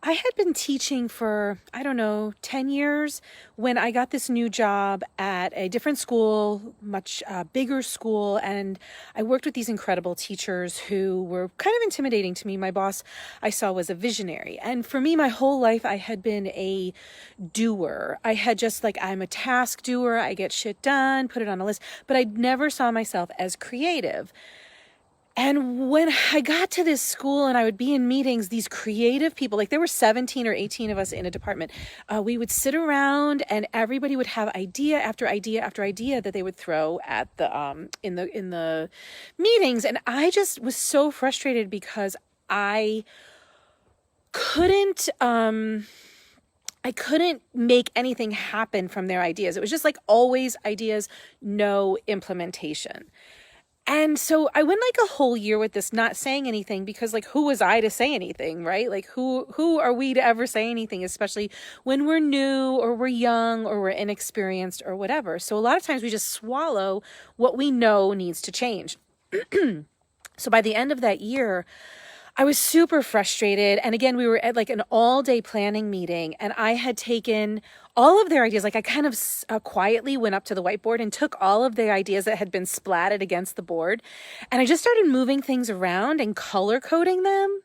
I had been teaching for, I don't know, 10 years when I got this new job at a different school, much bigger school. And I worked with these incredible teachers who were kind of intimidating to me. My boss, I saw, was a visionary. And for me, my whole life, I had been a doer. I had just like, I'm a task doer. I get shit done, put it on a list. But I never saw myself as creative. And when I got to this school and I would be in meetings, these creative people, like there were 17 or 18 of us in a department, we would sit around and everybody would have idea after idea after idea that they would throw at the in the meetings. And I just was so frustrated because I couldn't I couldn't make anything happen from their ideas. It was just like always ideas, no implementation. And so I went like a whole year with this, not saying anything, because like, who was I to say anything, right? Like who are we to ever say anything, especially when we're new or we're young or we're inexperienced or whatever. So a lot of times we just swallow what we know needs to change. So by the end of that year, I was super frustrated. And again, we were at like an all-day planning meeting and I had taken all of their ideas. Like I kind of quietly went up to the whiteboard and took all of the ideas that had been splatted against the board. And I just started moving things around and color coding them.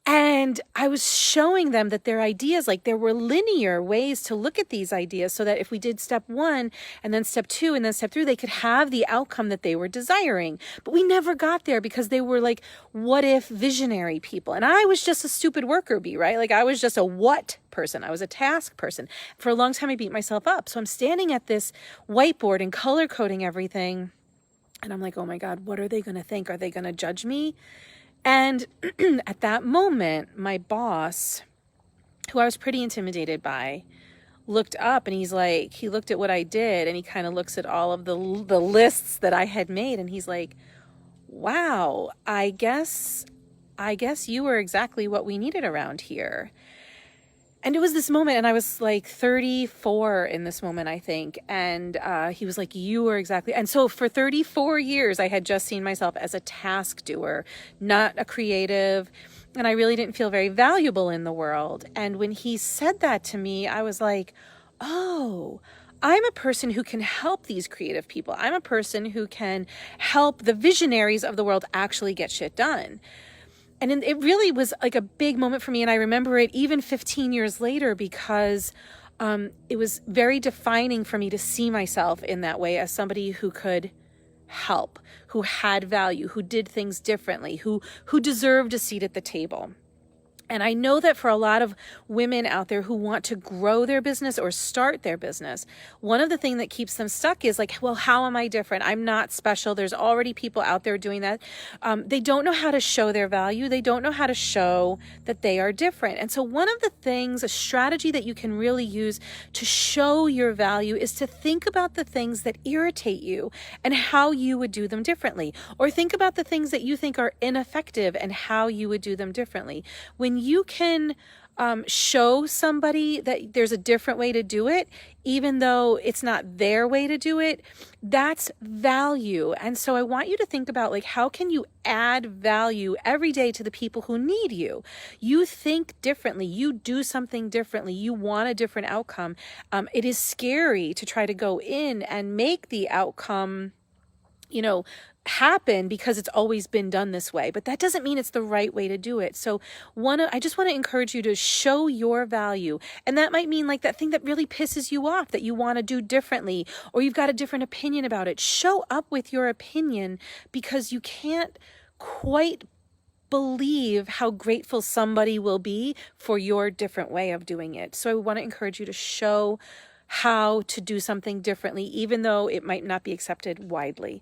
And I was showing them that their ideas, like there were linear ways to look at these ideas so that if we did step one and then step two and then step three, they could have the outcome that they were desiring. But we never got there because they were like, what if visionary people? And I was just a stupid worker bee, right? Like I was just a what person. I was a task person. For a long time, I beat myself up. So I'm standing at this whiteboard and color coding everything. And I'm like, oh my God, what are they going to think? Are they going to judge me? And at that moment, my boss, who I was pretty intimidated by, looked up and he's like, he looked at what I did and he kind of looks at all of the lists that I had made and he's like, wow, I guess you were exactly what we needed around here. And it was this moment, and I was like 34 in this moment, I think. And he was like, you were exactly. And so for 34 years, I had just seen myself as a task doer, not a creative. And I really didn't feel very valuable in the world. And when he said that to me, I was like, oh, I'm a person who can help these creative people. I'm a person who can help the visionaries of the world actually get shit done. And it really was like a big moment for me. And I remember it even 15 years later because it was very defining for me to see myself in that way as somebody who could help, who had value, who did things differently, who deserved a seat at the table. And I know that for a lot of women out there who want to grow their business or start their business, one of the things that keeps them stuck is like, well, how am I different? I'm not special. There's already people out there doing that. They don't know how to show their value. They don't know how to show that they are different. And so one of the things, a strategy that you can really use to show your value is to think about the things that irritate you and how you would do them differently. Or think about the things that you think are ineffective and how you would do them differently. When you can show somebody that there's a different way to do it, even though it's not their way to do it, that's value. And so I want you to think about like, how can you add value every day to the people who need you? You think differently. You do something differently. You want a different outcome. It is scary to try to go in and make the outcome, happen because it's always been done this way, but that doesn't mean it's the right way to do it. So I just want to encourage you to show your value. And that might mean like that thing that really pisses you off that you want to do differently, or you've got a different opinion about it. Show up with your opinion because you can't quite believe how grateful somebody will be for your different way of doing it. So I want to encourage you to show how to do something differently, even though it might not be accepted widely.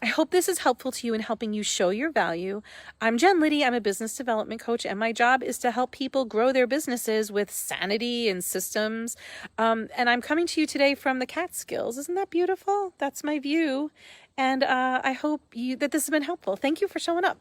I hope this is helpful to you in helping you show your value. I'm Jen Liddy. I'm a business development coach, and my job is to help people grow their businesses with sanity and systems. And I'm coming to you today from the Catskills. Isn't that beautiful? That's my view. And I hope that this has been helpful. Thank you for showing up.